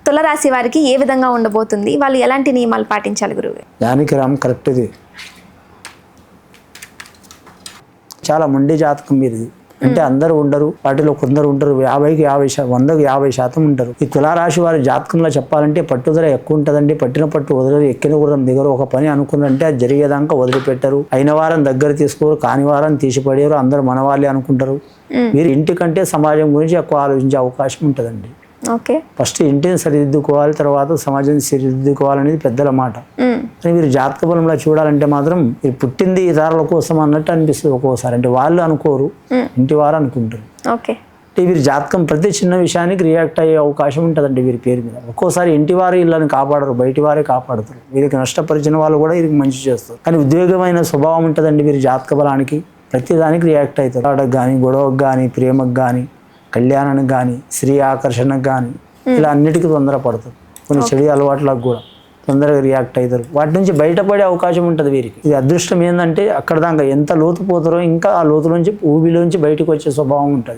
తులారాశి వారికి ఏ విధంగా ఉండబోతుంది, వాళ్ళు ఎలాంటి నియమాలు పాటించాలి గురువు? జానకిరామ్ కరెక్ట్. ఇది చాలా మొండి జాతకం మీది. అంటే అందరూ ఉండరు, వాటిలో కొందరు ఉంటారు. 50కి 50%, 100కి 50% ఉంటారు. ఈ తులారాశి వారి జాతకంలో చెప్పాలంటే పట్టుదల ఎక్కువ ఉంటుందండి. పట్టిన పట్టు వదలరు, ఎక్కిన గుర్రం దిగరు. ఒక పని అనుకున్నారంటే అది జరిగేదాకా వదిలిపెట్టరు. అయిన వారం దగ్గర తీసుకోరు, కాని వారం తీసిపడేరు. అందరూ మన వాళ్ళే అనుకుంటారు. మీరు ఇంటికంటే సమాజం గురించి ఎక్కువ ఆలోచించే అవకాశం ఉంటుందండి. ఓకే, ఫస్ట్ ఇంటిని సరిదిద్దుకోవాలి, తర్వాత సమాజం సరిదిద్దుకోవాలనేది పెద్దల మాట. కానీ మీరు జాతక బలంలో చూడాలంటే మాత్రం మీరు పుట్టింది ఇతరుల కోసం అన్నట్టు అనిపిస్తుంది ఒక్కోసారి. అంటే వాళ్ళు అనుకోరు, ఇంటి వారు అనుకుంటారు. ఓకే, అంటే వీరి జాతకం ప్రతి చిన్న విషయానికి రియాక్ట్ అయ్యే అవకాశం ఉంటుందండి వీరి పేరు మీద. ఒక్కోసారి ఇంటి వారు ఇళ్ళని కాపాడరు, బయటి వారే కాపాడుతారు. వీరికి నష్టపరిచిన వాళ్ళు కూడా వీరికి మంచి చేస్తారు. కానీ ఉద్వేగమైన స్వభావం ఉంటుందండి వీరి జాతక బలానికి. ప్రతిదానికి రియాక్ట్ అవుతారు. ఆడకు కానీ, గొడవకు కానీ, ప్రేమకు కానీ, కళ్యాణానికి కానీ, స్త్రీ ఆకర్షణకు కానీ, ఇలా అన్నిటికీ తొందరపడతారు. కొన్ని చెడు అలవాట్లకు కూడా తొందరగా రియాక్ట్ అవుతారు. వాటి నుంచి బయటపడే అవకాశం ఉంటుంది వీరికి. ఇది అదృష్టం ఏంటంటే అక్కడ దాకా ఎంత లోతు పోతారో ఇంకా ఆ లోతు నుంచి ఊబిలోంచి బయటకు వచ్చే స్వభావం ఉంటుంది.